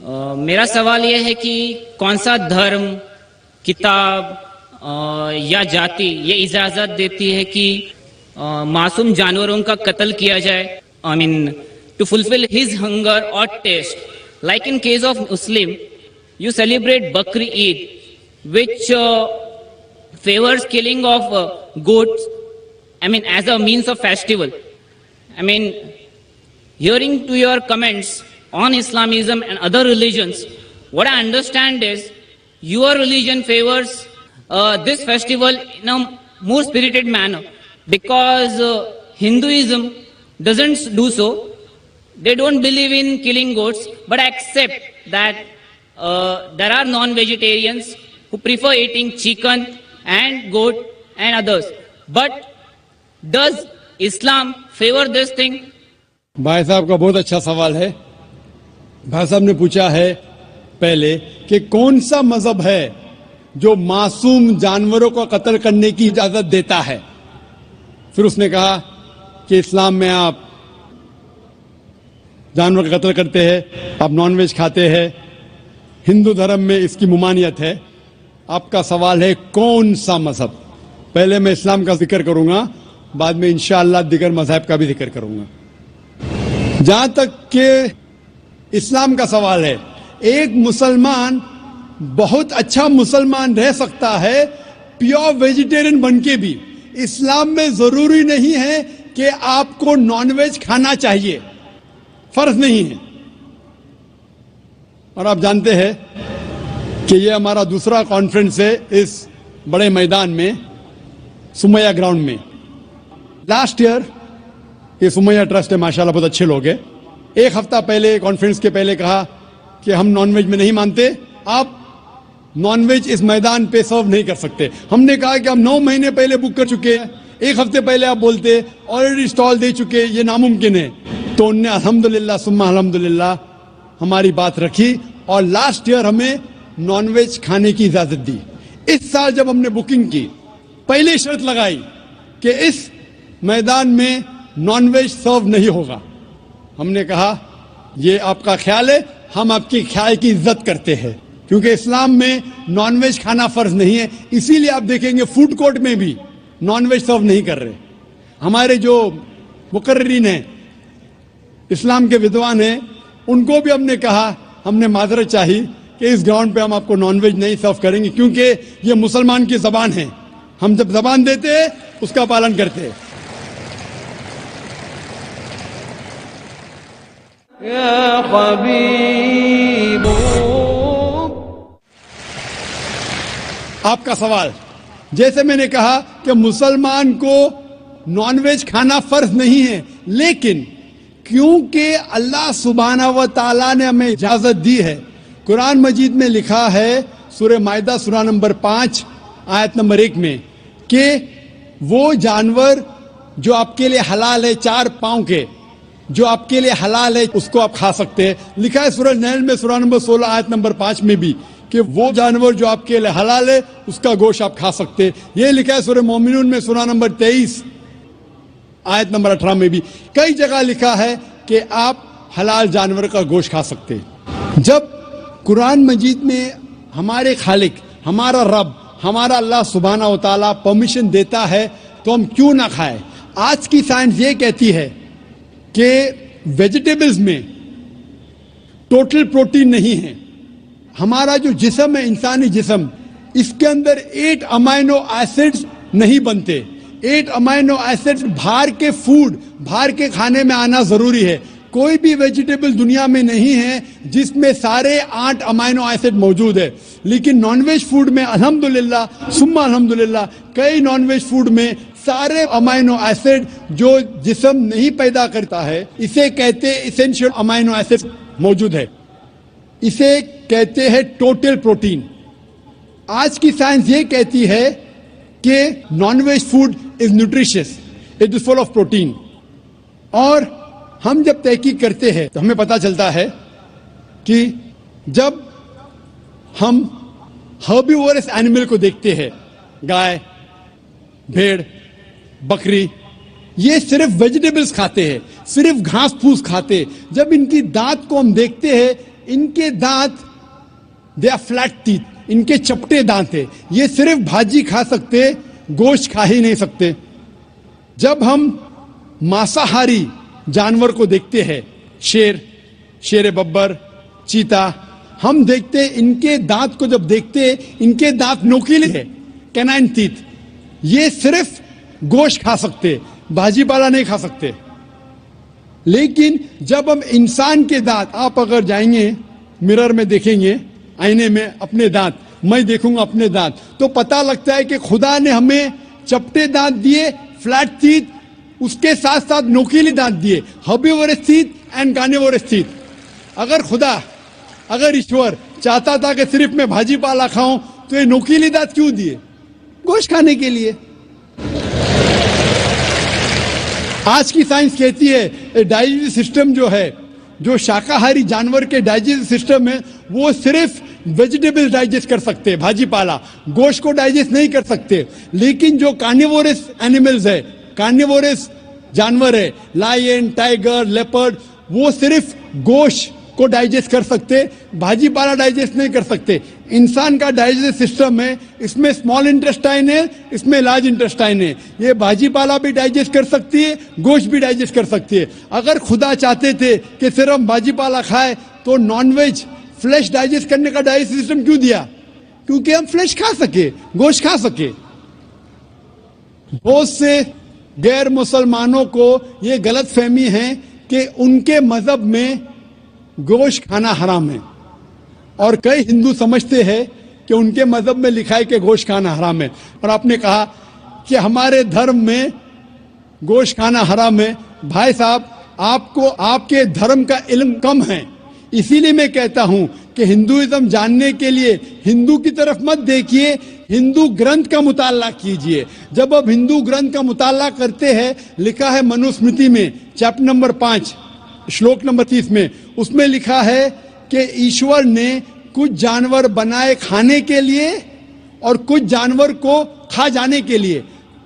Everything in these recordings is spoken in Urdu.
میرا سوال یہ ہے کہ کون سا دھرم، کتاب یا جاتی یہ اجازت دیتی ہے کہ معصوم جانوروں کا قتل کیا جائے؟ I mean, to fulfill his hunger or taste. Like in case of Muslim, you celebrate Bakri Eid, which favors killing of goats, I mean, as a means of festival. I mean, hearing to your comments on Islamism and other religions, what I understand is your religion favors this festival in a more spirited manner, because Hinduism doesn't do so. They don't believe in killing goats, but accept that there are non-vegetarians who prefer eating chicken and goat and others. But does Islam favor this thing? بھائی صاحب کا بہت اچھا سوال ہے. بھائی صاحب نے پوچھا ہے پہلے کہ کون سا مذہب ہے جو معصوم جانوروں کو قتل کرنے کی اجازت دیتا ہے. پھر اس نے کہا کہ اسلام میں آپ جانور کا قتل کرتے ہیں, آپ نان ویج کھاتے ہیں, ہندو دھرم میں اس کی ممانعت ہے. آپ کا سوال ہے کون سا مذہب. پہلے میں اسلام کا ذکر کروں گا, بعد میں انشاءاللہ دیگر مذاہب کا بھی ذکر کروں گا. جہاں تک کہ اسلام کا سوال ہے, ایک مسلمان بہت اچھا مسلمان رہ سکتا ہے پیور ویجیٹیرین بن کے بھی. اسلام میں ضروری نہیں ہے کہ آپ کو نان ویج کھانا چاہیے, فرض نہیں ہے. اور آپ جانتے ہیں کہ یہ ہمارا دوسرا کانفرنس ہے اس بڑے میدان میں, سمیہ گراؤنڈ میں. لاسٹ ایئر یہ سمیہ ٹرسٹ ہے, ماشاءاللہ بہت اچھے لوگ ہیں. ایک ہفتہ پہلے کانفرنس کے پہلے کہا کہ ہم نان ویج میں نہیں مانتے, آپ نان ویج اس میدان پہ سرو نہیں کر سکتے. ہم نے کہا کہ ہم 9 مہینے پہلے بک کر چکے ہیں, ایک ہفتے پہلے آپ بولتے آلریڈی اسٹال دے چکے, یہ ناممکن ہے. تو انہوں نے الحمدللہ ثم الحمدللہ ہماری بات رکھی اور لاسٹ ایئر ہمیں نان ویج کھانے کی اجازت دی. اس سال جب ہم نے بکنگ کی, پہلی شرط لگائی کہ اس میدان میں نان ویج سرو نہیں ہوگا. ہم نے کہا یہ آپ کا خیال ہے, ہم آپ کے خیال کی عزت کرتے ہیں, کیونکہ اسلام میں نان ویج کھانا فرض نہیں ہے. اسی لیے آپ دیکھیں گے فوڈ کورٹ میں بھی نان ویج سرو نہیں کر رہے. ہمارے جو مقررین ہیں, اسلام کے ودوان ہیں, ان کو بھی ہم نے کہا, ہم نے معذرت چاہی کہ اس گراؤنڈ پہ ہم آپ کو نان ویج نہیں سرو کریں گے, کیونکہ یہ مسلمان کی زبان ہے. ہم جب زبان دیتے ہیں اس کا پالن کرتے ہیں. یا حبیب. آپ کا سوال, جیسے میں نے کہا کہ مسلمان کو نان ویج کھانا فرض نہیں ہے, لیکن کیونکہ اللہ سبحانہ و تعالیٰ نے ہمیں اجازت دی ہے. قرآن مجید میں لکھا ہے سورہ مائدہ سورہ نمبر 5 آیت نمبر 1 میں کہ وہ جانور جو آپ کے لیے حلال ہے, 4 پاؤں کے, جو آپ کے لیے حلال ہے اس کو آپ کھا سکتے ہیں. لکھا ہے سورہ نیل میں سورہ نمبر 16 آیت نمبر 5 میں بھی کہ وہ جانور جو آپ کے لیے حلال ہے اس کا گوشت آپ کھا سکتے ہیں. یہ لکھا ہے سورہ مومنون میں سورہ نمبر 23 آیت نمبر 18 میں بھی. کئی جگہ لکھا ہے کہ آپ حلال جانور کا گوشت کھا سکتے ہیں. جب قرآن مجید میں ہمارے خالق, ہمارا رب, ہمارا اللہ سبحانہ و تعالیٰ پرمیشن دیتا ہے تو ہم کیوں نہ کھائیں. آج کی سائنس یہ کہتی ہے کہ ویجیٹیبلز میں ٹوٹل پروٹین نہیں ہے. ہمارا جو جسم ہے, انسانی جسم, اس کے اندر 8 امائنو ایسڈز نہیں بنتے. 8 امائنو ایسڈز باہر کے فوڈ, باہر کے کھانے میں آنا ضروری ہے. کوئی بھی ویجیٹیبل دنیا میں نہیں ہے جس میں سارے 8 امائنو ایسڈ موجود ہے. لیکن نان ویج فوڈ میں الحمدللہ ثم الحمدللہ کئی نان ویج فوڈ میں سارے امائنو ایسڈ جو جسم نہیں پیدا کرتا ہے, اسے کہتے ایسینشیل امائنو ایسڈ موجود ہے. اسے کہتے ہیں ٹوٹل پروٹین. آج کی سائنس یہ کہتی ہے کہ non veg food is nutritious, it is full of protein. اور ہم جب تحقیق کرتے ہیں تو ہمیں پتہ چلتا ہے کہ جب ہم ہربیورس اینیمل کو دیکھتے ہیں, گائے, بھیڑ, بکری, یہ صرف ویجیٹیبلز کھاتے ہیں, صرف گھاس پھوس کھاتے. جب ان کی دانت کو ہم دیکھتے ہیں ان کے دانت دے آر فلیٹ ٹیتھ, ان کے چپٹے دانت ہے. یہ صرف بھاجی کھا سکتے, گوشت کھا ہی نہیں سکتے. جب ہم ماساہاری جانور کو دیکھتے ہیں, شیر ببر, چیتا, ہم دیکھتے ان کے دانت کو جب دیکھتے ان کے دانت نوکیلے ہے, کینائن ٹیتھ. یہ صرف گوشت کھا سکتے, بھاجی پالا نہیں کھا سکتے. لیکن جب ہم انسان کے دانت, آپ اگر جائیں گے مرر میں دیکھیں گے, آئینے میں اپنے دانت, میں دیکھوں گا اپنے دانت, تو پتہ لگتا ہے کہ خدا نے ہمیں چپٹے دانت دیے, فلیٹ ٹیتھ, اس کے ساتھ ساتھ نوکیلی دانت دیے, herbivores teeth and carnivorous teeth. اگر ایشور چاہتا تھا کہ صرف میں بھاجی پالا کھاؤں تو یہ نوکیلی دانت کیوں دیے؟ گوشت کھانے کے لیے. آج کی سائنس کہتی ہے ڈائجسٹو سسٹم جو ہے, جو شاکاہاری جانور کے ڈائجسٹو سسٹم ہے, وہ صرف ویجیٹیبل ڈائجسٹ کر سکتے, بھاجی پالا, گوشت کو ڈائجسٹ نہیں کر سکتے. لیکن جو کارنیورس اینیملز ہے, کارنیورس جانور ہے, لائن, ٹائیگر, لیپرڈ, وہ صرف گوشت کو ڈائجسٹ کر سکتے, بھاجی پالا ڈائجسٹ نہیں کر سکتے. انسان کا ڈائجسٹ سسٹم ہے, اس میں اسمال انٹسٹائن ہے, اس میں لارج انٹسٹائن ہے. یہ بھاجی پالا بھی ڈائجسٹ کر سکتی ہے, گوشت بھی ڈائجسٹ کر سکتی ہے. اگر خدا چاہتے تھے کہ صرف ہم بھاجی پالا کھائے تو نان ویج فلیش ڈائجسٹ کرنے کا ڈائجسٹ سسٹم کیوں دیا؟ کیونکہ ہم فلیش کھا سکے, گوشت کھا سکے. بہت سے غیر مسلمانوں کو یہ غلط فہمی ہے کہ ان کے مذہب میں گوشت کھانا حرام ہے, اور کئی ہندو سمجھتے ہیں کہ ان کے مذہب میں لکھا ہے کہ گوشت کھانا حرام ہے. اور آپ نے کہا کہ ہمارے دھرم میں گوشت کھانا حرام ہے. بھائی صاحب, آپ کو آپ کے دھرم کا علم کم ہے, اسی لیے میں کہتا ہوں کہ ہندوازم جاننے کے لیے ہندو کی طرف مت دیکھیے, ہندو گرنتھ کا مطالعہ کیجئے. جب آپ ہندو گرنتھ کا مطالعہ کرتے ہیں, لکھا ہے منوسمرتی میں چیپٹر نمبر 5 شلوک نمبر 30 میں, اس میں لکھا ہے کہ ایشور نے کچھ جانور بنائے کھانے کے لیے اور کچھ جانور کو کھا جانے کے لیے.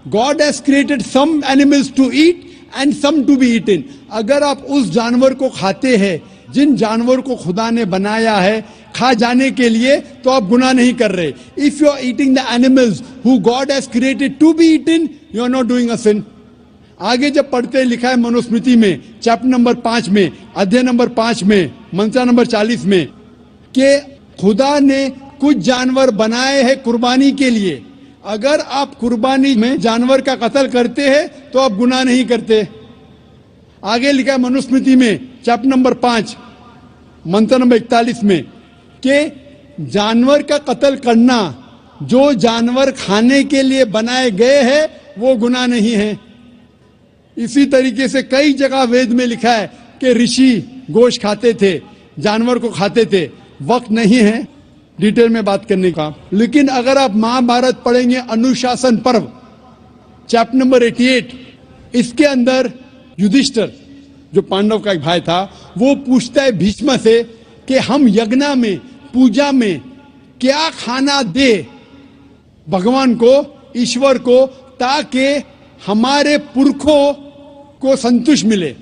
God has created some animals to eat and some to be eaten. اگر آپ اس جانور کو کھاتے ہیں جن جانور کو خدا نے بنایا ہے کھا جانے کے لیے, تو آپ گناہ نہیں کر رہے. If you are eating the animals who God has created to be eaten, you are not doing a sin. آگے جب پڑھتے لکھا ہے منوسمرتی میں چیپٹر نمبر 5 میں, ادھیے نمبر 5 میں, منترا نمبر 40 میں, کہ خدا نے کچھ جانور بنائے ہیں قربانی کے لیے. اگر آپ قربانی میں جانور کا قتل کرتے ہیں تو آپ گناہ نہیں کرتے. آگے لکھا ہے منوسمرتی میں چیپٹر نمبر 5 منتر نمبر 41 میں کہ جانور کا قتل کرنا جو جانور کھانے کے لیے بنائے گئے ہیں وہ گناہ نہیں ہے. اسی طریقے سے کئی جگہ وید میں لکھا ہے کہ رشی گوشت کھاتے تھے, جانور کو کھاتے تھے. وقت نہیں ہے ڈیٹیل میں بات کرنے کا, لیکن اگر آپ مہابھارت پڑھیں گے انوشاسن پرو چیپٹر نمبر 88, اس کے اندر یدھشٹر جو پانڈو کا ایک بھائی تھا وہ پوچھتا ہے بھیشما سے کہ ہم یگنا میں, پوجا میں کیا کھانا دے بھگوان کو, ایشور کو, تاکہ ہمارے پرکھوں کو سنتوش ملے.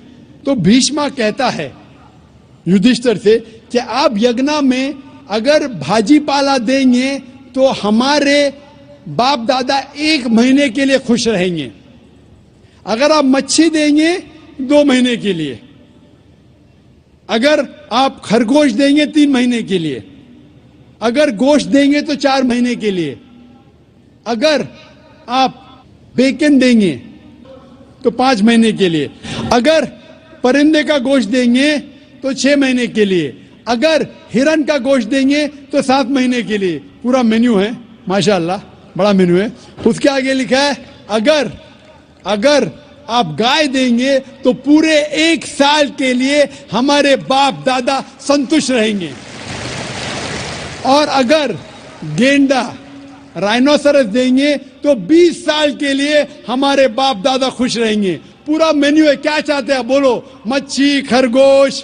تو بھیشما کہتا ہے یدھشٹر سے کہ آپ یگنا میں اگر بھاجی پالا دیں گے تو ہمارے باپ دادا 1 مہینے کے لیے خوش رہیں گے. اگر آپ مچھی دیں گے 2 مہینے کے لیے, اگر آپ خرگوش دیں گے 3 مہینے کے لیے, اگر گوشت دیں گے تو 4 مہینے کے لیے, اگر آپ بیکن دیں گے تو 5 مہینے کے لیے, اگر پرندے کا گوشت دیں گے تو 6 مہینے کے لیے, اگر ہرن کا گوشت دیں گے تو 7 مہینے کے لیے. پورا مینیو ہے, ماشاءاللہ بڑا مینیو ہے. اس کے آگے لکھا ہے اگر آپ گائے دیں گے تو پورے 1 سال کے لیے ہمارے باپ دادا سنتوش رہیں گے, اور اگر گینڈا رائنوسرس دیں گے تو 20 سال کے لیے ہمارے باپ دادا خوش رہیں گے. پورا مینیو ہے. کیا چاہتے ہیں بولو؟ مچھی, خرگوش,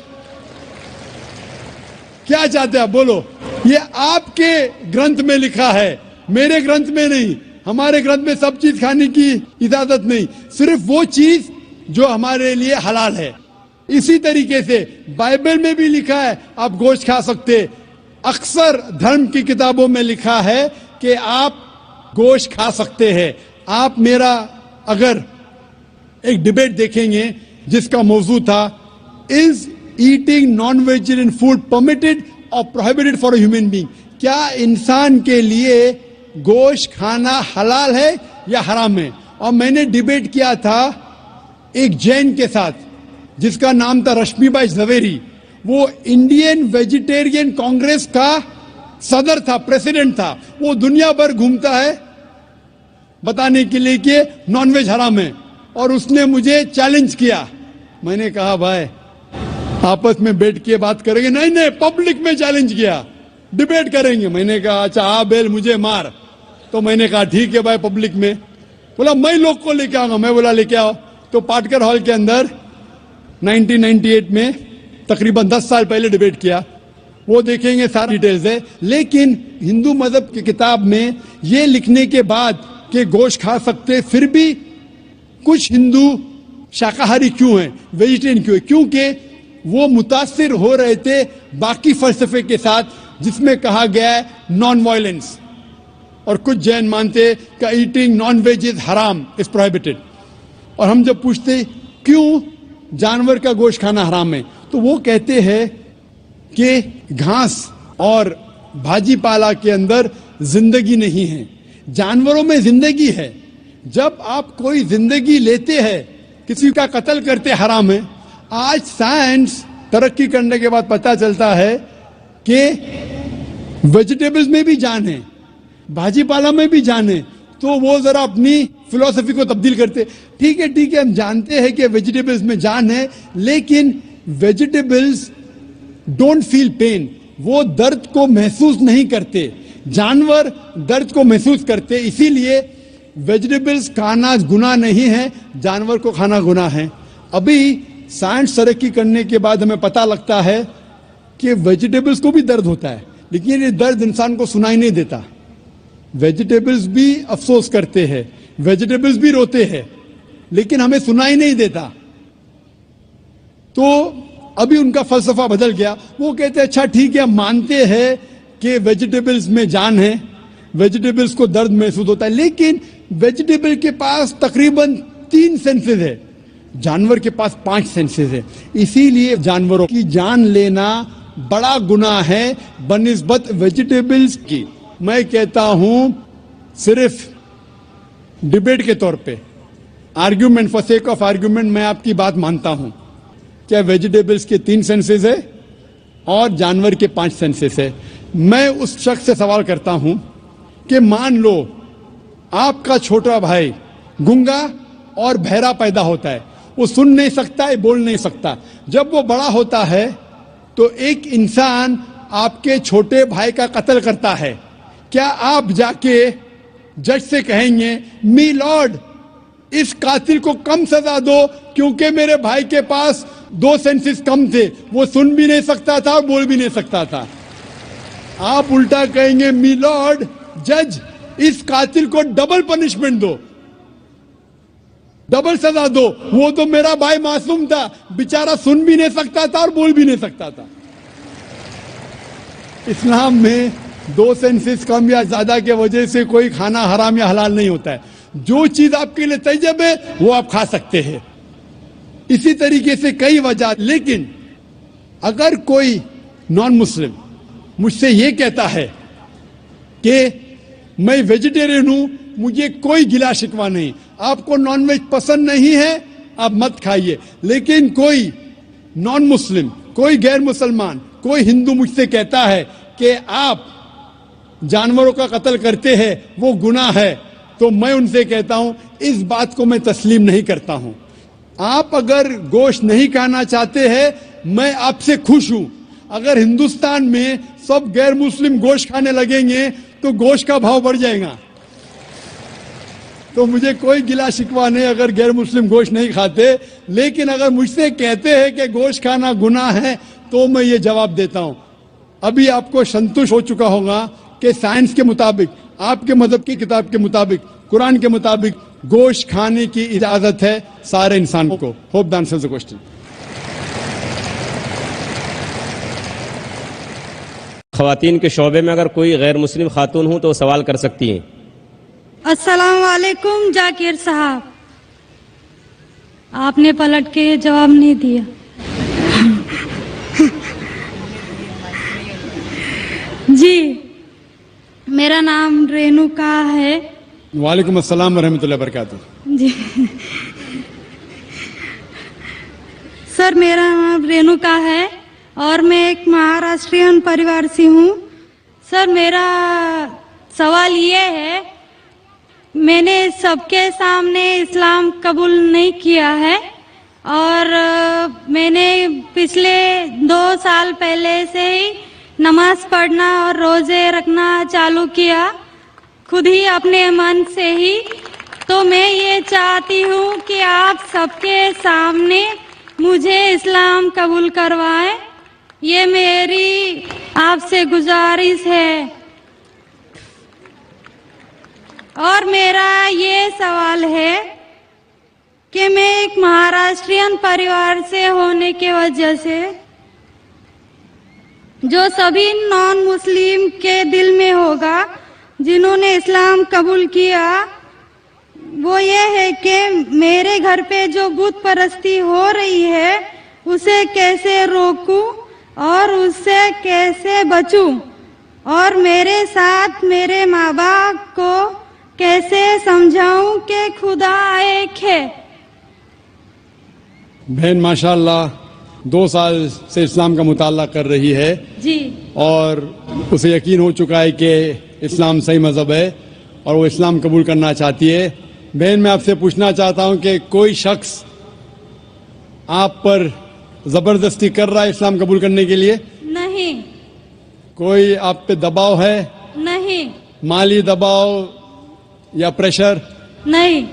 کیا چاہتے ہیں بولو؟ یہ آپ کے گرنتھ میں لکھا ہے, میرے گرنتھ میں نہیں. ہمارے گرنتھ میں سب چیز کھانے کی اجازت نہیں, صرف وہ چیز جو ہمارے لیے حلال ہے. اسی طریقے سے بائبل میں بھی لکھا ہے آپ گوشت کھا سکتے. اکثر دھرم کی کتابوں میں لکھا ہے کہ آپ گوشت کھا سکتے ہیں. آپ میرا اگر ایک ڈبیٹ دیکھیں گے جس کا موضوع تھا is eating non vegetarian food permitted اور prohibited for a human being, کیا انسان کے لیے گوشت کھانا حلال ہے یا حرام ہے. اور میں نے ڈبیٹ کیا تھا ایک جین کے ساتھ جس کا نام تھا رشمی بھائی زویری. وہ انڈین ویجیٹیرین کانگریس کا صدر تھا, پریسیڈنٹ تھا. وہ دنیا بھر گھومتا ہے بتانے کے لیے کہ نان ویج حرام ہے, اور اس نے مجھے چیلنج کیا. میں نے کہا بھائی آپس میں بیٹھ کے بات کریں گے. نہیں, پبلک میں چیلنج کیا, ڈبیٹ کریں گے. میں نے کہا اچھا آ بیل مجھے مار. تو میں نے کہا ٹھیک ہے بھائی پبلک میں. بولا میں لوگ کو لے کے آؤں گا. میں بولا لے کے آؤ. تو پاٹکر ہال کے اندر 1998 میں تقریباً 10 سال پہلے ڈبیٹ کیا. وہ دیکھیں گے ساری ڈیٹیلز ہے. لیکن ہندو مذہب کی کتاب میں یہ لکھنے کے بعد کہ گوشت کھا سکتے, پھر بھی کچھ ہندو شاکاہاری کیوں ہیں, ویجیٹیرین کیوں ہیں, کیونکہ وہ متاثر ہو رہے تھے باقی فلسفے کے ساتھ جس میں کہا گیا ہے نان وائلنس. اور کچھ جین مانتے کہ ایٹنگ نان ویج از حرام, از پروہیبٹڈ. اور ہم جب پوچھتے کیوں جانور کا گوشت کھانا حرام ہے, تو وہ کہتے ہیں کہ گھاس اور بھاجی پالا کے اندر زندگی نہیں ہے, جانوروں میں زندگی ہے. جب آپ کوئی زندگی لیتے ہیں, کسی کا قتل کرتے حرام ہے. آج سائنس ترقی کرنے کے بعد پتہ چلتا ہے کہ ویجیٹیبلز میں بھی جان ہے, بھاجی پالا میں بھی جان ہے. تو وہ ذرا اپنی فلسفی کو تبدیل کرتے. ٹھیک ہے ہم جانتے ہیں کہ ویجیٹیبلز میں جان ہے, لیکن ویجیٹیبلز ڈونٹ فیل پین, وہ درد کو محسوس نہیں کرتے. جانور درد کو محسوس کرتے. اسی لیے ویجیٹیبلز کھانا گناہ نہیں ہے, جانور کو کھانا گناہ ہے. ابھی سائنس ترقی کرنے کے بعد ہمیں پتہ لگتا ہے کہ ویجیٹیبلز کو بھی درد ہوتا ہے, لیکن یہ درد انسان کو سنائی نہیں دیتا. ویجیٹیبلز بھی افسوس کرتے ہیں, ویجیٹیبلز بھی روتے ہیں, لیکن ہمیں سنائی نہیں دیتا. تو ابھی ان کا فلسفہ بدل گیا. وہ کہتے ہیں اچھا ٹھیک ہے, ہم مانتے ہیں کہ ویجیٹیبلز میں جان ہے, ویجیٹیبلز کو درد محسوس ہوتا ہے, لیکن ویجیٹیبل کے پاس تقریباً 3 سینسز ہے, جانور کے پاس 5 سینسز ہے. اسی لیے جانوروں کی جان لینا بڑا گناہ ہے بنسبت ویجیٹیبلز کی. میں کہتا ہوں صرف ڈبیٹ کے طور پہ, argument for sake of argument, میں آپ کی بات مانتا ہوں. کیا ویجیٹیبلز کے 3 سینسز ہے اور جانور کے 5 سینسز ہے. میں اس شخص سے سوال کرتا ہوں کہ مان لو آپ کا چھوٹا بھائی گنگا اور بہرا پیدا ہوتا ہے, وہ سن نہیں سکتا ہے, بول نہیں سکتا. جب وہ بڑا ہوتا ہے تو ایک انسان آپ کے چھوٹے بھائی کا قتل کرتا ہے. کیا آپ جا کے جج سے کہیں گے می لارڈ اس قاتل کو کم سزا دو کیونکہ میرے بھائی کے پاس 2 سینسز کم تھے, وہ سن بھی نہیں سکتا تھا اور بول بھی نہیں سکتا تھا. آپ الٹا کہیں گے می لارڈ جج اس قاتل کو ڈبل پنشمنٹ دو, ڈبل سزا دو, وہ تو میرا بھائی معصوم تھا, بیچارہ سن بھی نہیں سکتا تھا اور بول بھی نہیں سکتا تھا. اسلام میں 2 سینسز کم یا زیادہ کی وجہ سے کوئی کھانا حرام یا حلال نہیں ہوتا ہے. جو چیز آپ کے لیے طیب ہے وہ آپ کھا سکتے ہیں. اسی طریقے سے کئی وجہ. لیکن اگر کوئی نان مسلم مجھ سے یہ کہتا ہے کہ میں ویجیٹیرین ہوں, مجھے کوئی گلا شکوہ نہیں, آپ کو نان ویج پسند نہیں ہے آپ مت کھائیے. لیکن کوئی نان مسلم, کوئی غیر مسلمان, کوئی ہندو مجھ سے کہتا ہے کہ آپ جانوروں کا قتل کرتے ہیں وہ گناہ ہے, تو میں ان سے کہتا ہوں اس بات کو میں تسلیم نہیں کرتا ہوں. آپ اگر گوشت نہیں کھانا چاہتے ہیں میں آپ سے خوش ہوں. اگر ہندوستان میں سب غیر مسلم گوشت کھانے لگیں گے تو گوشت کا بھاؤ بڑھ جائے گا. تو مجھے کوئی گلا شکوہ نہیں اگر غیر مسلم گوشت نہیں کھاتے. لیکن اگر مجھ سے کہتے ہیں کہ گوشت کھانا گناہ ہے تو میں یہ جواب دیتا ہوں. ابھی آپ کو سنتوش ہو چکا ہوگا کہ سائنس کے مطابق, آپ کے مذہب کی کتاب کے مطابق, قرآن کے مطابق گوشت کھانے کی اجازت ہے سارے انسان کو. Hope the answers the question. خواتین کے شعبے میں اگر کوئی غیر مسلم خاتون ہوں تو وہ سوال کر سکتی ہیں. السلام علیکم ذاکر صاحب، آپ نے پلٹ کے جواب نہیں دیا. جی، میرا نام رینوکا ہے. وعلیکم السلام ورحمۃ اللہ وبرکاتہ. جی سر، میرا نام رینوکا ہے اور میں ایک مہاراشٹرین پریوار سے ہوں. سر، میرا سوال یہ ہے، میں نے سب کے سامنے اسلام قبول نہیں کیا ہے اور میں نے پچھلے 2 سال پہلے سے ہی نماز پڑھنا اور روزے رکھنا چالو کیا، خود ہی اپنے من سے ہی. تو میں یہ چاہتی ہوں کہ آپ سب کے سامنے مجھے اسلام قبول کروائیں، یہ میری آپ سے گزارش ہے. اور میرا یہ سوال ہے کہ میں ایک مہاراشٹرین پریوار سے ہونے کی وجہ سے جو سبھی نان مسلم کے دل میں ہوگا جنہوں نے اسلام قبول کیا، وہ یہ ہے کہ میرے گھر پہ جو بت پرستی ہو رہی ہے اسے کیسے روکوں اور اس سے کیسے بچوں، اور میرے ساتھ میرے ماں باپ کو کیسے سمجھاؤں کہ خدا ایک ہے. بہن ماشاء اللہ 2 سال سے اسلام کا مطالعہ کر رہی ہے جی، اور اسے یقین ہو چکا ہے کہ اسلام صحیح مذہب ہے اور وہ اسلام قبول کرنا چاہتی ہے. بہن، میں آپ سے پوچھنا چاہتا ہوں کہ کوئی شخص آپ پر زبردستی کر رہا ہے اسلام قبول کرنے کے لیے؟ نہیں. کوئی آپ پہ دباؤ ہے؟ نہیں. مالی دباؤ یا پریشر؟ نہیں.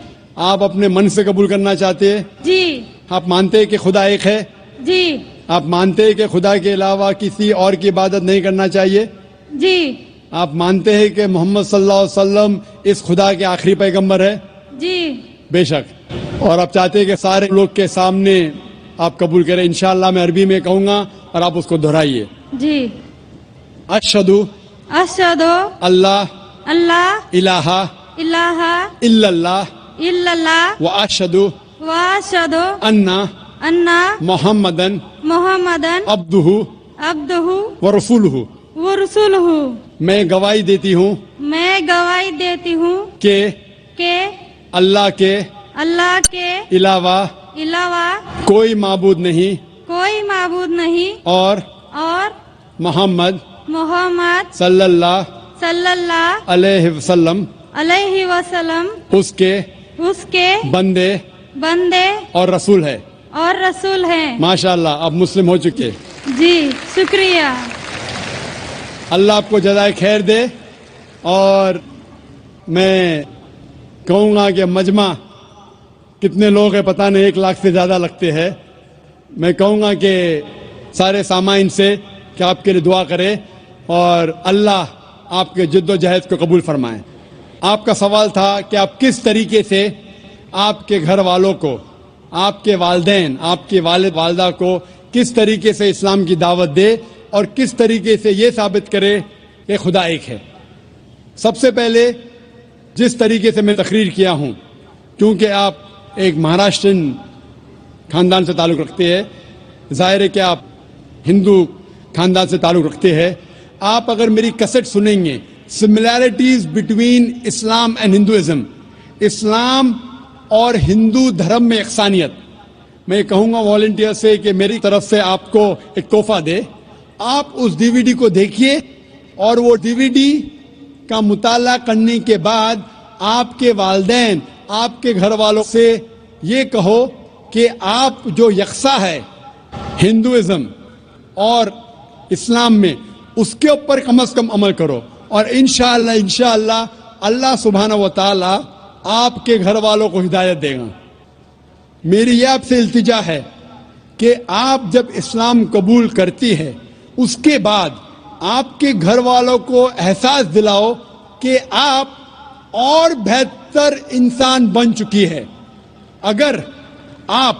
آپ اپنے من سے قبول کرنا چاہتے ہیں؟ جی. آپ مانتے ہیں کہ خدا ایک ہے؟ جی. آپ مانتے ہیں کہ خدا کے علاوہ کسی اور کی عبادت نہیں کرنا چاہیے؟ جی. آپ مانتے ہیں کہ محمد صلی اللہ علیہ وسلم اس خدا کے آخری پیغمبر ہے؟ جی. بے شک. اور آپ چاہتے ہیں کہ سارے لوگ کے سامنے آپ قبول کریں. انشاءاللہ میں عربی میں کہوں گا اور آپ اس کو دہرائیے. جی. اشہدو اشہدو اللہ اللہ الہ الہ الا اللہ الا اللہ واشہدو واشہدو انا انا محمدن محمدن عبدہ عبدہ ورسولہ. ورسولہ. میں گواہی دیتی ہوں میں گواہی دیتی ہوں کہ اللہ کے علاوہ کوئی معبود نہیں اور محمد صلی اللہ علیہ وسلم اس کے بندے اور رسول ہے. ماشاءاللہ آپ مسلم ہو چکے. جی شکریہ. اللہ آپ کو جزائے خیر دے. اور میں کہوں گا کہ مجمع کتنے لوگ ہیں پتہ نہیں، 1 لاکھ سے زیادہ لگتے ہیں. میں کہوں گا کہ سارے سامعین سے کہ آپ کے لیے دعا کرے اور اللہ آپ کے جد و جہد کو قبول فرمائے. آپ کا سوال تھا کہ آپ کس طریقے سے آپ کے گھر والوں کو، آپ کے والدین، آپ کے والد والدہ کو کس طریقے سے اسلام کی دعوت دے اور کس طریقے سے یہ ثابت کرے کہ خدا ایک ہے. سب سے پہلے جس طریقے سے میں تقریر کیا ہوں، کیونکہ آپ ایک مہاراشٹرین خاندان سے تعلق رکھتے ہیں، ظاہر ہے کہ آپ ہندو خاندان سے تعلق رکھتے ہیں. آپ اگر میری کیسٹ سنیں گے similarities between Islam and Hinduism, اسلام اور ہندو دھرم میں یکسانیت، میں کہوں گا والنٹیئر سے کہ میری طرف سے آپ کو ایک تحفہ دے. آپ اس ڈی وی ڈی کو دیکھیے اور وہ ڈی وی ڈی کا مطالعہ کرنے کے بعد آپ کے والدین، آپ کے گھر والوں سے یہ کہو کہ آپ جو یکساں ہے ہندوازم اور اسلام میں، اس کے اوپر کم از کم عمل کرو. اور انشاءاللہ اللہ سبحانہ و تعالی آپ کے گھر والوں کو ہدایت دے گا. میری یہ آپ سے التجا ہے کہ آپ جب اسلام قبول کرتی ہے اس کے بعد آپ کے گھر والوں کو احساس دلاؤ کہ آپ اور بہتر انسان بن چکی ہے. اگر آپ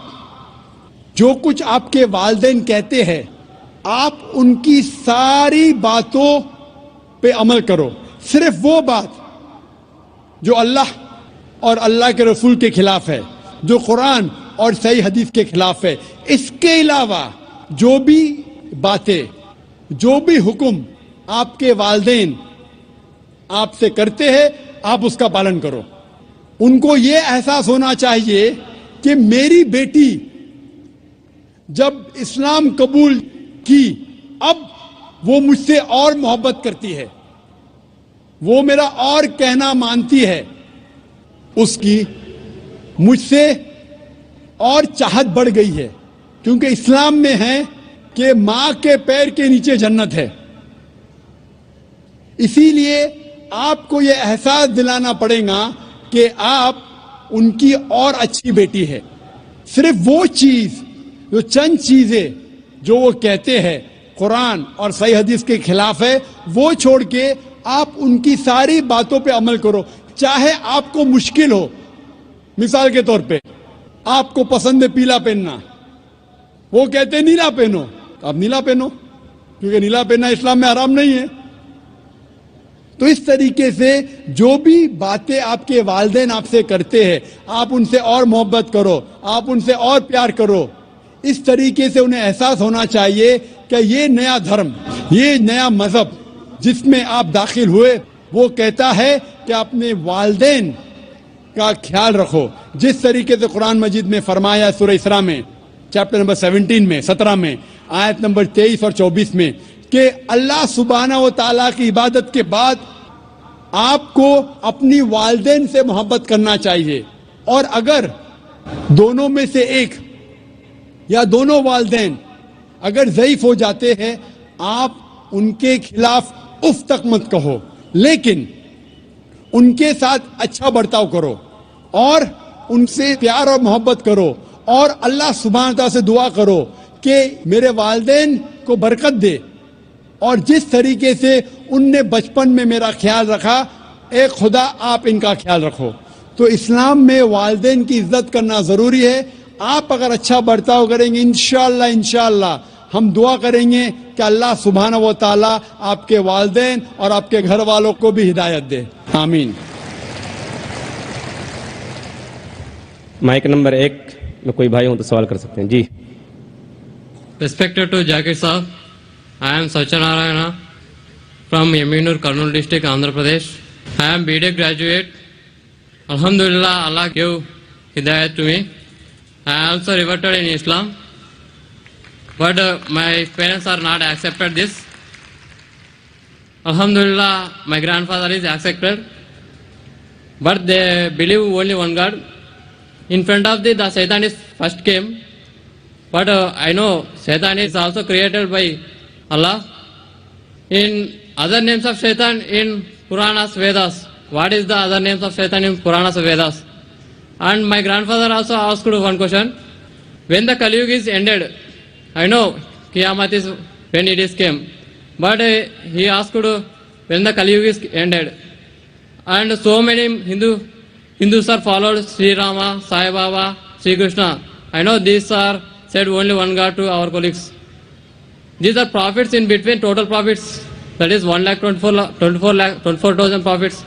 جو کچھ آپ کے والدین کہتے ہیں آپ ان کی ساری باتوں پہ عمل کرو. صرف وہ بات جو اللہ اور اللہ کے رسول کے خلاف ہے, جو قرآن اور صحیح حدیث کے خلاف ہے. اس کے علاوہ جو بھی باتیں, جو بھی حکم آپ کے والدین آپ سے کرتے ہیں, آپ اس کا پالن کرو. ان کو یہ احساس ہونا چاہیے کہ میری بیٹی جب اسلام قبول کی, اب وہ مجھ سے اور محبت کرتی ہے, وہ میرا اور کہنا مانتی ہے, اس کی مجھ سے اور چاہت بڑھ گئی ہے. کیونکہ اسلام میں ہے کہ ماں کے پیر کے نیچے جنت ہے. اسی لیے آپ کو یہ احساس دلانا پڑے گا کہ آپ ان کی اور اچھی بیٹی ہے. صرف وہ چیز, جو چند چیزیں جو وہ کہتے ہیں قرآن اور صحیح حدیث کے خلاف ہے, وہ چھوڑ کے آپ ان کی ساری باتوں پہ عمل کرو. چاہے آپ کو مشکل ہو. مثال کے طور پہ آپ کو پسند ہے پیلا پہننا, وہ کہتے ہیں نیلا پہنو, آپ نیلا پہنو, کیونکہ نیلا پہننا اسلام میں حرام نہیں ہے. تو اس طریقے سے جو بھی باتیں آپ کے والدین آپ سے کرتے ہیں, آپ ان سے اور محبت کرو, آپ ان سے اور پیار کرو. اس طریقے سے انہیں احساس ہونا چاہیے کہ یہ نیا دھرم, یہ نیا مذہب جس میں آپ داخل ہوئے, وہ کہتا ہے کہ اپنے والدین کا خیال رکھو. جس طریقے سے قرآن مجید میں فرمایا سورہ اسراء میں چیپٹر نمبر 17 میں آیت نمبر 23 اور 24 میں کہ اللہ سبحانہ و تعالیٰ کی عبادت کے بعد آپ کو اپنی والدین سے محبت کرنا چاہیے. اور اگر دونوں میں سے ایک یا دونوں والدین اگر ضعیف ہو جاتے ہیں, آپ ان کے خلاف اف تک مت کہو, لیکن ان کے ساتھ اچھا برتاؤ کرو اور ان سے پیار اور محبت کرو, اور اللہ سبحانہ تعالیٰ سے دعا کرو کہ میرے والدین کو برکت دے, اور جس طریقے سے ان نے بچپن میں میرا خیال رکھا, اے خدا آپ ان کا خیال رکھو. تو اسلام میں والدین کی عزت کرنا ضروری ہے. آپ اگر اچھا برتاؤ کریں گے, انشاءاللہ ہم دعا کریں گے کہ اللہ سبحانہ و تعالیٰ آپ کے والدین اور آپ کے گھر والوں کو بھی ہدایت دے. آمین. مائک نمبر 1 میں کوئی بھائی ہوں تو سوال کر سکتے ہیں. جی. Respected to Jakir Saab, I am Satyanarayana from Yaminur, Kurnool district, Andhra Pradesh. I am BTech graduate. Alhamdulillah, Allah gave hidayat to me. I also reverted in Islam, but my parents are not accepted this. Alhamdulillah, my grandfather is accepted, but they believe only one God. In front of the Satan is first came, but I know Satan is also created by Allah. In other names of Satan in Puranas, Vedas, what is the other names of Satan in Puranas, Vedas? And my grandfather also asked one question. When the Kali Yuga is ended, I know Qiyamah is when it is came, but he asked when the Kali Yuga is ended. And so many Hindus are followed Sri Rama, Sai Baba, Sri Krishna. I know these are said only one God to our colleagues. These are prophets in between, total prophets. That is 1,24,000 prophets.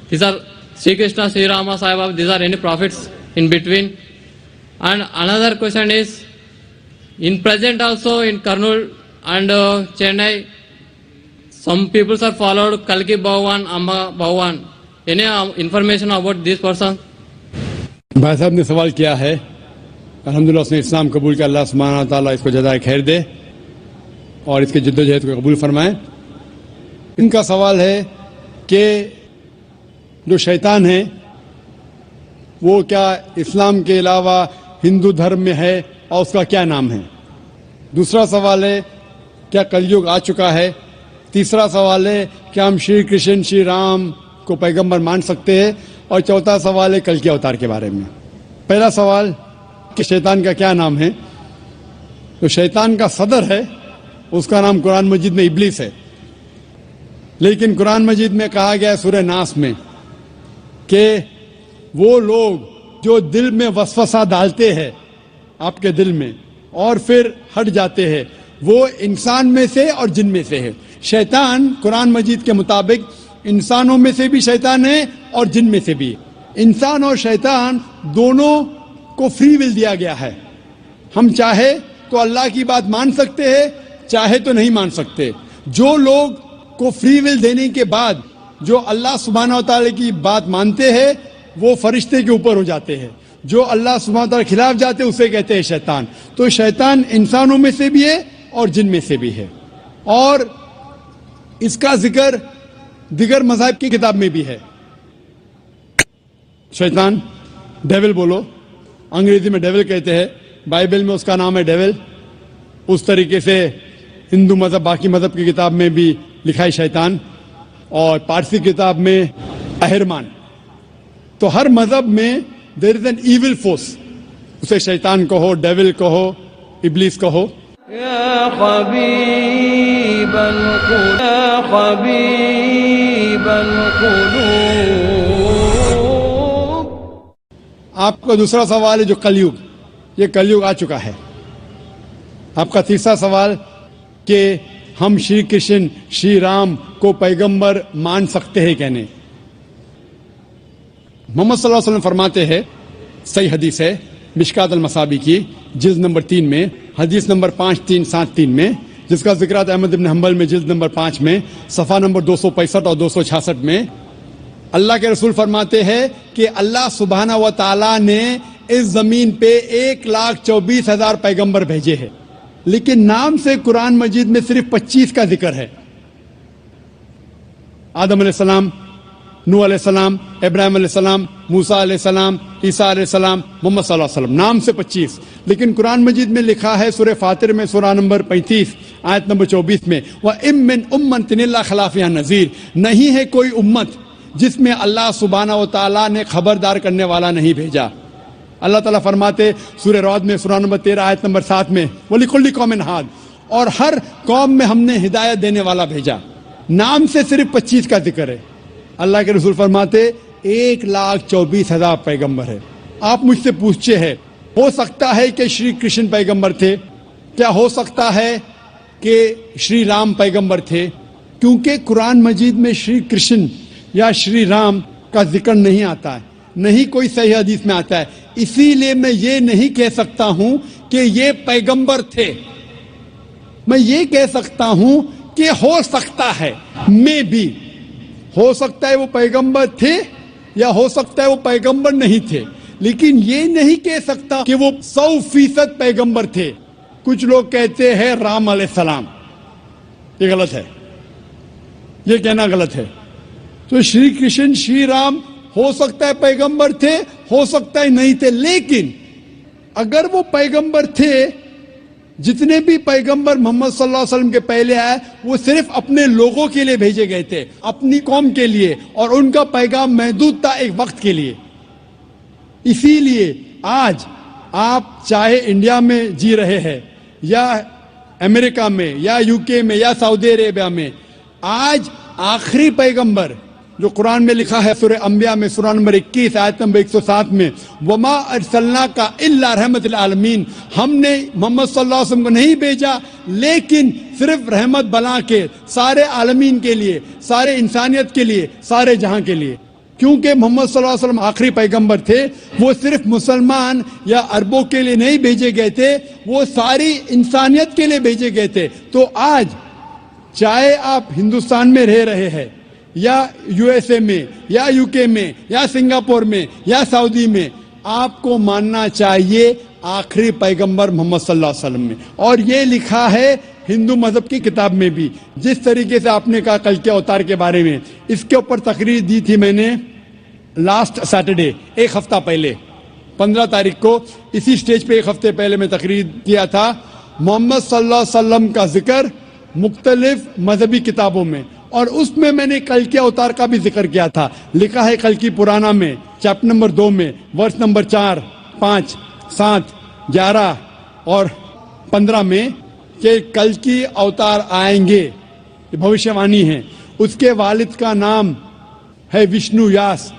These are Sri Krishna, Sri Rama, Sai Baba. These are any prophets in between. And another question is, in present also in Kurnool and Chennai, some people are followed Kalki Bhagwan, Amba Bhagwan. Any information about this person? بھائی صاحب نے سوال کیا ہے. الحمدللہ اس نے اسلام قبول کیا. اللہ سبحانہ تعالیٰ اس کو جزائے خیر دے اور اس کے جد و جہد کو قبول فرمائے. ان کا سوال ہے کہ جو شیطان ہے وہ کیا اسلام کے علاوہ ہندو دھرم میں ہے اور اس کا کیا نام ہے. دوسرا سوال ہے کیا کلیوگ آ چکا ہے. تیسرا سوال ہے کیا ہم شری کرشن شری رام کو پیغمبر مان سکتے ہیں. اور چوتھا سوال ہے کل کے اوتار کے بارے میں. پہلا سوال کہ شیطان کا کیا نام ہے. تو شیطان کا صدر ہے, اس کا نام قرآن مجید میں ابلیس ہے. لیکن قرآن مجید میں کہا گیا ہے سورہ ناس میں کہ وہ لوگ جو دل میں وسوسہ ڈالتے ہیں آپ کے دل میں اور پھر ہٹ جاتے ہیں, وہ انسان میں سے اور جن میں سے ہے. شیطان قرآن مجید کے مطابق انسانوں میں سے بھی شیطان ہے اور جن میں سے بھی. انسان اور شیطان دونوں کو فری ول دیا گیا ہے. ہم چاہے تو اللہ کی بات مان سکتے ہیں, چاہے تو نہیں مان سکتے. جو لوگ کو فری ول دینے کے بعد جو اللہ سبحانہ و تعالی کی بات مانتے ہیں وہ فرشتے کے اوپر ہو جاتے ہیں. جو اللہ سبحانہ و تعالی کے خلاف جاتے ہیں اسے کہتے ہیں شیطان. تو شیطان انسانوں میں سے بھی ہے اور جن میں سے بھی ہے. اور اس کا ذکر دیگر مذاہب کی کتاب میں بھی ہے. شیطان ڈیول بولو, انگریزی میں ڈیول کہتے ہیں, بائبل میں اس کا نام ہے ڈیول. اس طریقے سے ہندو مذہب باقی مذہب کی کتاب میں بھی لکھا ہے شیطان, اور پارسی کتاب میں اہرمان. تو ہر مذہب میں دیر از این ایول فورس, اسے شیطان کہو, ڈیول کہو, ابلیس کہو. يا حبيب القلوب يا حبيب القلوب. آپ کا دوسرا سوال ہے جو کلیوگ, یہ کلیوگ آ چکا ہے. آپ کا تیسرا سوال کہ ہم شری کرشن شری رام کو پیغمبر مان سکتے ہیں کہ نہیں. محمد صلی اللہ علیہ وسلم فرماتے ہیں, صحیح حدیث ہے مشکات المصابی کی جلد نمبر 3 میں, حدیث نمبر 5373 میں, جس کا ذکر ہے احمد بن حنبل میں جلد نمبر 5 میں صفحہ نمبر 265 اور 266 میں. اللہ کے رسول فرماتے ہیں کہ اللہ سبحانہ و تعالی نے اس زمین پہ 1,24,000 پیغمبر بھیجے ہیں, لیکن نام سے قرآن مجید میں صرف 25 کا ذکر ہے. آدم علیہ السلام, نوح علیہ السلام, ابراہیم علیہ السلام, موسیٰ علیہ السلام, عیسیٰ علیہ السلام, محمد صلی اللہ علیہ وسلم, نام سے 25. لیکن قرآن مجید میں لکھا ہے سورہ فاطر میں سورہ نمبر 35 آیت نمبر 24 میں, وَإِن مِّنْ أُمَّةٍ إِلَّا خَلَا فِيهَا نَذِيرٌ. نہیں ہے کوئی امت جس میں اللہ سبحانہ و تعالیٰ نے خبردار کرنے والا نہیں بھیجا. اللہ تعالیٰ فرماتے سورہ رعد میں سورہ نمبر 13 آیت نمبر 7 میں, وَلِكُلِّ قَوْمٍ هَادٍ, اور ہر قوم میں ہم نے ہدایت دینے والا بھیجا. نام سے صرف 25 کا ذکر ہے. اللہ کے رسول فرماتے 1,24,000 پیغمبر ہے. آپ مجھ سے پوچھتے ہیں ہو سکتا ہے کہ شری کرشن پیغمبر تھے, کیا ہو سکتا ہے کہ شری رام پیغمبر تھے؟ کیونکہ قرآن مجید میں شری کرشن یا شری رام کا ذکر نہیں آتا ہے, نہیں کوئی صحیح حدیث میں آتا ہے. اسی لیے میں یہ نہیں کہہ سکتا ہوں کہ یہ پیغمبر تھے. میں یہ کہہ سکتا ہوں کہ ہو سکتا ہے, میں بھی ہو سکتا ہے وہ پیغمبر تھے یا ہو سکتا ہے وہ پیغمبر نہیں تھے, لیکن یہ نہیں کہہ سکتا کہ وہ 100% پیغمبر تھے. کچھ لوگ کہتے ہیں رام علیہ السلام, یہ غلط ہے, یہ کہنا غلط ہے. تو شری کرشن شری رام ہو سکتا ہے پیغمبر تھے, ہو سکتا ہے نہیں تھے, لیکن اگر وہ پیغمبر تھے, جتنے بھی پیغمبر محمد صلی اللہ علیہ وسلم کے پہلے آئے وہ صرف اپنے لوگوں کے لیے بھیجے گئے تھے, اپنی قوم کے لیے, اور ان کا پیغام محدود تھا ایک وقت کے لیے. اسی لیے آج آپ چاہے انڈیا میں جی رہے ہیں یا امریکہ میں یا UK میں یا سعودی عربیہ میں, آج آخری پیغمبر جو قرآن میں لکھا ہے سورہ انبیاء میں سورہ نمبر 21 آیت نمبر 107 میں, وَمَا أَرْسَلْنَاكَ إِلَّا رَحْمَةً لِلْعَالَمِينَ, ہم نے محمد صلی اللہ علیہ وسلم کو نہیں بھیجا لیکن صرف رحمت بنا کے سارے عالمین کے لیے, سارے انسانیت کے لیے, سارے جہاں کے لیے. کیونکہ محمد صلی اللہ علیہ وسلم آخری پیغمبر تھے, وہ صرف مسلمان یا عربوں کے لیے نہیں بھیجے گئے تھے, وہ ساری انسانیت کے لیے بھیجے گئے تھے. تو آج چاہے آپ ہندوستان میں رہ رہے ہیں یا USA میں یا UK میں یا سنگاپور میں یا سعودی میں, آپ کو ماننا چاہیے آخری پیغمبر محمد صلی اللہ علیہ وسلم میں. اور یہ لکھا ہے ہندو مذہب کی کتاب میں بھی. جس طریقے سے آپ نے کہا کل کے اوتار کے بارے میں, اس کے اوپر تقریر دی تھی میں نے لاسٹ سیٹرڈے, ایک ہفتہ پہلے 15 تاریخ کو اسی سٹیج پہ ایک ہفتے پہلے میں تقریر کیا تھا. محمد صلی اللہ علیہ وسلم کا ذکر مختلف مذہبی کتابوں میں, اور اس میں نے کل کے اوتار کا بھی ذکر کیا تھا. لکھا ہے کل کی پرانا میں چیپٹر نمبر 2 میں ورس نمبر 4, 5, 7, 11 اور 15 میں کہ کل کی اوتار آئیں گے, یہ بھوشیہ وانی ہے. اس کے والد کا نام ہے وشنو یاس,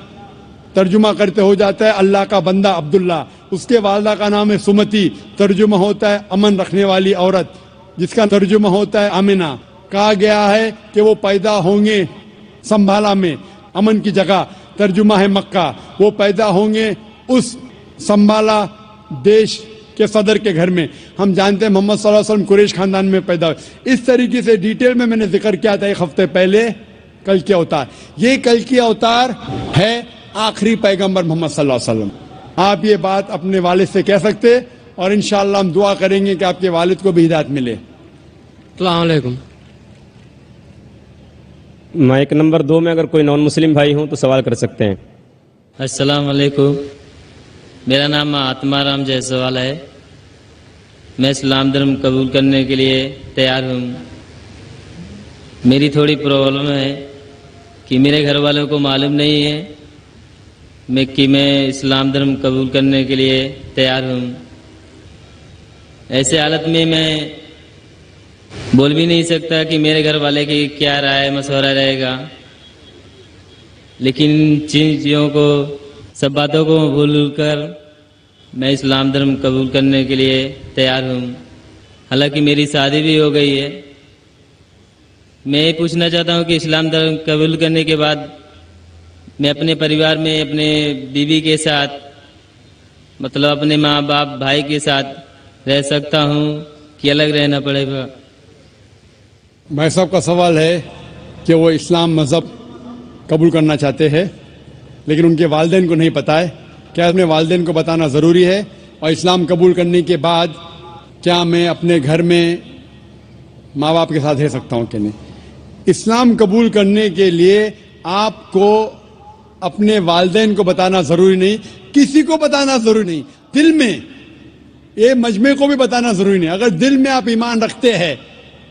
ترجمہ کرتے ہو جاتا ہے اللہ کا بندہ عبداللہ. اس کے والدہ کا نام ہے سمتی, ترجمہ ہوتا ہے امن رکھنے والی عورت. جس کا ترجمہ ہوتا ہے آمنہ. کہا گیا ہے کہ وہ پیدا ہوں گے سنبھالا میں، امن کی جگہ، ترجمہ ہے مکہ. وہ پیدا ہوں گے اس سنبھالا دیش کے صدر کے گھر میں. ہم جانتے ہیں محمد صلی اللہ علیہ وسلم قریش خاندان میں پیدا ہوئے. اس طریقے سے ڈیٹیل میں نے ذکر کیا تھا ایک ہفتے پہلے کل کی اوتار. یہ کل کی اوتار ہے آخری پیغمبر محمد صلی اللہ علیہ وسلم. آپ یہ بات اپنے والد سے کہہ سکتے اور انشاءاللہ ہم دعا کریں گے کہ آپ کے والد کو بھی ہدایت ملے. السلام علیکم. مائک نمبر 2 میں اگر کوئی نان مسلم بھائی ہوں تو سوال کر سکتے ہیں. السلام علیکم. میرا نام آتما رام جیسوال ہے. میں اسلام دھرم قبول کرنے کے لیے تیار ہوں. میری تھوڑی پرابلم ہے کہ میرے گھر والوں کو معلوم نہیں ہے کہ میں اسلام دھرم قبول کرنے کے لیے تیار ہوں. ایسے حالت میں بول بھی نہیں سکتا کہ میرے گھر والے کی کیا رائے مشورہ رہے گا، لیکن چیزوں کو سب باتوں کو بھول کر میں اسلام دھرم قبول کرنے کے لیے تیار ہوں. حالانکہ میری شادی بھی ہو گئی ہے. میں یہ پوچھنا چاہتا ہوں کہ اسلام دھرم قبول کرنے کے بعد میں اپنے پریوار میں اپنے بیوی کے ساتھ مطلب اپنے ماں باپ بھائی کے ساتھ رہ سکتا ہوں کہ الگ رہنا پڑے گا؟ بھائی صاحب کا سوال ہے کہ وہ اسلام مذہب قبول کرنا چاہتے ہیں لیکن ان کے والدین کو نہیں پتہ ہے. کیا اپنے والدین کو بتانا ضروری ہے؟ اور اسلام قبول کرنے کے بعد کیا میں اپنے گھر میں ماں باپ کے ساتھ رہ سکتا ہوں کہ نہیں؟ اسلام قبول کرنے کے لیے آپ کو اپنے والدین کو بتانا ضروری نہیں، کسی کو بتانا ضروری نہیں. دل میں یہ مجمع کو بھی بتانا ضروری نہیں. اگر دل میں آپ ایمان رکھتے ہیں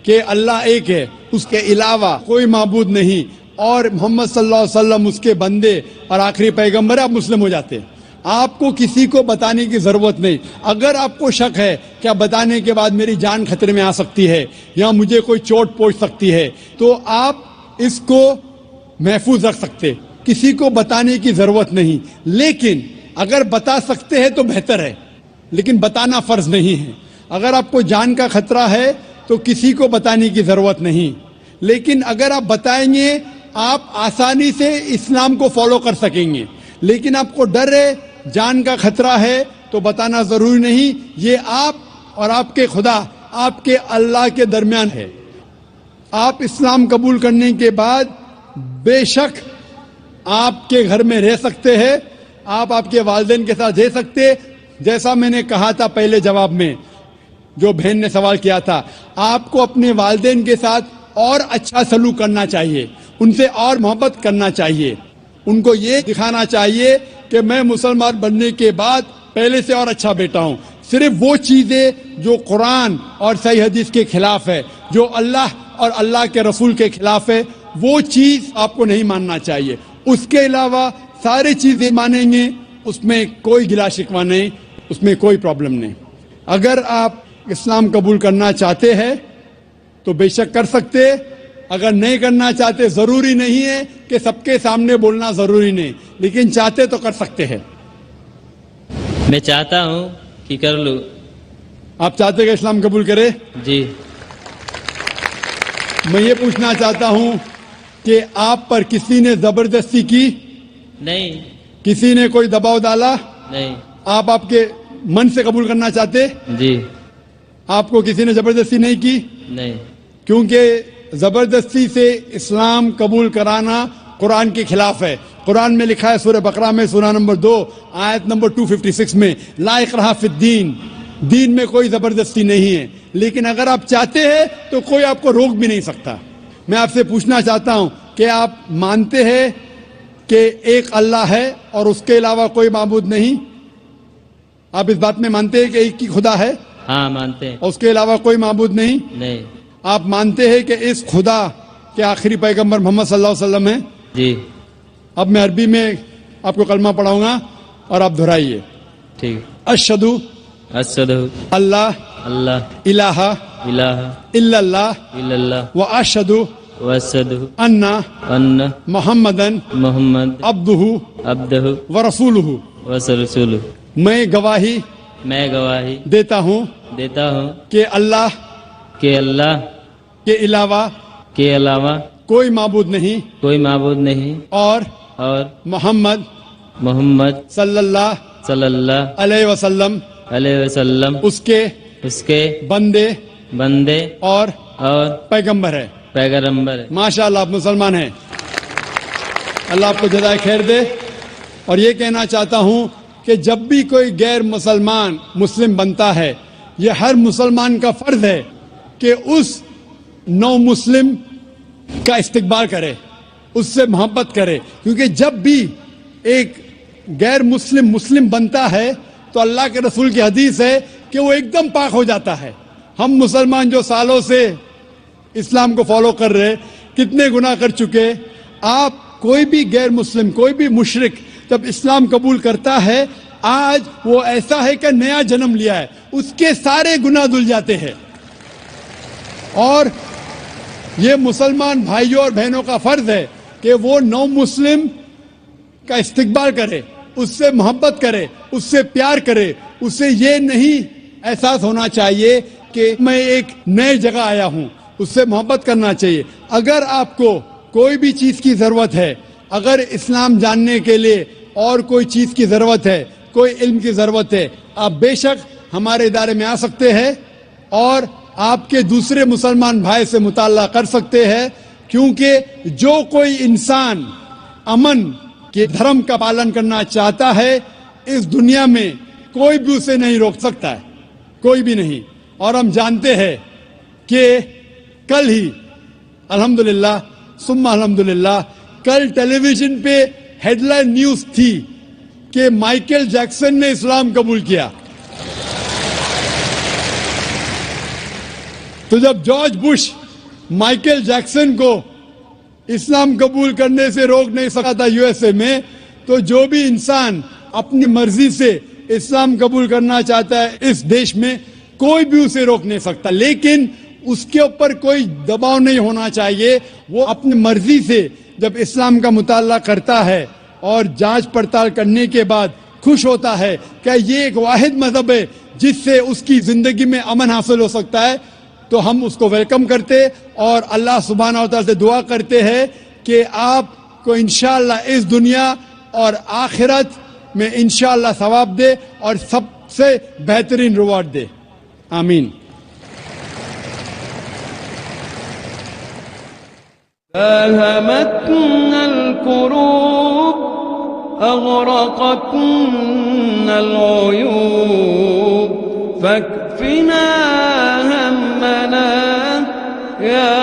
کہ اللہ ایک ہے، اس کے علاوہ کوئی معبود نہیں اور محمد صلی اللہ علیہ وسلم اس کے بندے اور آخری پیغمبر ہے، آپ مسلم ہو جاتے ہیں. آپ کو کسی کو بتانے کی ضرورت نہیں. اگر آپ کو شک ہے کہ بتانے کے بعد میری جان خطرے میں آ سکتی ہے یا مجھے کوئی چوٹ پہنچ سکتی ہے تو آپ اس کو محفوظ رکھ سکتے. کسی کو بتانے کی ضرورت نہیں. لیکن اگر بتا سکتے ہیں تو بہتر ہے، لیکن بتانا فرض نہیں ہے. اگر آپ کو جان کا خطرہ ہے تو کسی کو بتانے کی ضرورت نہیں. لیکن اگر آپ بتائیں گے آپ آسانی سے اسلام کو فالو کر سکیں گے. لیکن آپ کو ڈر ہے، جان کا خطرہ ہے تو بتانا ضروری نہیں. یہ آپ اور آپ کے خدا، آپ کے اللہ کے درمیان ہے. آپ اسلام قبول کرنے کے بعد بے شک آپ کے گھر میں رہ سکتے ہیں، آپ کے والدین کے ساتھ رہ سکتے. جیسا میں نے کہا تھا پہلے جواب میں جو بہن نے سوال کیا تھا، آپ کو اپنے والدین کے ساتھ اور اچھا سلوک کرنا چاہیے، ان سے اور محبت کرنا چاہیے. ان کو یہ دکھانا چاہیے کہ میں مسلمان بننے کے بعد پہلے سے اور اچھا بیٹا ہوں. صرف وہ چیزیں جو قرآن اور صحیح حدیث کے خلاف ہے، جو اللہ اور اللہ کے رسول کے خلاف ہے، وہ چیز آپ کو نہیں ماننا چاہیے. اس کے علاوہ ساری چیزیں مانیں گے، اس میں کوئی گلا شکوہ نہیں، اس میں کوئی پرابلم نہیں. اگر آپ اسلام قبول کرنا چاہتے ہیں تو بے شک کر سکتے. اگر نہیں کرنا چاہتے، ضروری نہیں ہے کہ سب کے سامنے بولنا ضروری نہیں، لیکن چاہتے تو کر سکتے ہیں. میں چاہتا ہوں کہ کر لوں. آپ چاہتے کہ اسلام قبول کرے؟ جی. میں یہ پوچھنا چاہتا ہوں کہ آپ پر کسی نے زبردستی کی؟ نہیں. کسی نے کوئی دباؤ ڈالا؟ نہیں. آپ کے من سے قبول کرنا چاہتے؟ جی. آپ کو کسی نے زبردستی نہیں کی؟ نہیں. کیونکہ زبردستی سے اسلام قبول کرانا قرآن کے خلاف ہے. قرآن میں لکھا ہے سورہ بقرہ میں سورہ نمبر 2 آیت نمبر 256 میں، لا اکراہ فی الدین، دین میں کوئی زبردستی نہیں ہے. لیکن اگر آپ چاہتے ہیں تو کوئی آپ کو روک بھی نہیں سکتا. میں آپ سے پوچھنا چاہتا ہوں کہ آپ مانتے ہیں کہ ایک اللہ ہے اور اس کے علاوہ کوئی معبود نہیں؟ آپ اس بات میں مانتے ہیں کہ ایک ہی خدا ہے؟ ہاں مانتے ہیں. اور اس کے علاوہ کوئی معبود نہیں؟ نہیں. آپ مانتے ہیں کہ اس خدا کے آخری پیغمبر محمد صلی اللہ علیہ وسلم ہیں؟ جی. اب میں عربی میں آپ کو کلمہ پڑھاؤں گا اور آپ دہرائیے. ٹھیک. اشہدو اللہ اللہ الہ الہ الا اللہ الا اللہ واشہدو واشہدو ان ان محمدن محمد عبدہ عبدہ ورسولہ. ورسولہ. میں گواہی میں گواہی دیتا ہوں دیتا ہوں کہ اللہ کہ اللہ کے علاوہ کے علاوہ کوئی معبود نہیں کوئی معبود نہیں اور محمد صلی اللہ علیہ وسلم اس کے بندے اور پیغمبر ہے. ماشاء اللہ آپ مسلمان ہیں. اللہ آپ کو جزائے خیر دے. اور یہ کہنا چاہتا ہوں کہ جب بھی کوئی غیر مسلمان مسلم بنتا ہے، یہ ہر مسلمان کا فرض ہے کہ اس نو مسلم کا استقبال کرے، اس سے محبت کرے، کیونکہ جب بھی ایک غیر مسلم بنتا ہے تو اللہ کے رسول کی حدیث ہے کہ وہ ایک دم پاک ہو جاتا ہے. ہم مسلمان جو سالوں سے اسلام کو فالو کر رہے، کتنے گناہ کر چکے. آپ کوئی بھی غیر مسلم، کوئی بھی مشرک جب اسلام قبول کرتا ہے، آج وہ ایسا ہے کہ نیا جنم لیا ہے، اس کے سارے گناہ دھل جاتے ہیں. اور یہ مسلمان بھائیوں اور بہنوں کا فرض ہے کہ وہ نو مسلم کا استقبال کرے، اس سے محبت کرے، اس سے پیار کرے. اس سے یہ نہیں احساس ہونا چاہیے کہ میں ایک نئے جگہ آیا ہوں، اس سے محبت کرنا چاہیے. اگر آپ کو کوئی بھی چیز کی ضرورت ہے، اگر اسلام جاننے کے لیے اور کوئی چیز کی ضرورت ہے، کوئی علم کی ضرورت ہے، آپ بے شک ہمارے ادارے میں آ سکتے ہیں اور آپ کے دوسرے مسلمان بھائی سے مطالعہ کر سکتے ہیں. کیونکہ جو کوئی انسان امن کے دھرم کا پالن کرنا چاہتا ہے، اس دنیا میں کوئی بھی اسے نہیں روک سکتا ہے، کوئی بھی نہیں. اور ہم جانتے ہیں کہ کل ہی الحمدللہ ثم الحمدللہ کل ٹیلی ویژن پہ ہیڈ لائن نیوز تھی کہ مائیکل جیکسن نے اسلام قبول کیا. تو جب جارج بش مائیکل جیکسن کو اسلام قبول کرنے سے روک نہیں سکا تھا یو ایس اے میں، تو جو بھی انسان اپنی مرضی سے اسلام قبول کرنا چاہتا ہے اس دیش میں، کوئی بھی اسے روک نہیں سکتا. لیکن اس کے اوپر کوئی دباؤ نہیں ہونا چاہیے. وہ اپنی مرضی سے جب اسلام کا مطالعہ کرتا ہے اور جانچ پڑتال کرنے کے بعد خوش ہوتا ہے کہ یہ ایک واحد مذہب ہے جس سے اس کی زندگی میں امن حاصل ہو سکتا ہے، تو ہم اس کو ویلکم کرتے اور اللہ سبحانہ و تعالیٰ سے دعا کرتے ہیں کہ آپ کو انشاءاللہ اس دنیا اور آخرت میں انشاءاللہ ثواب دے اور سب سے بہترین ریوارڈ دے. آمین. ألهمتنا الكروب أغرقتنا العيوب فاكفنا همنا يا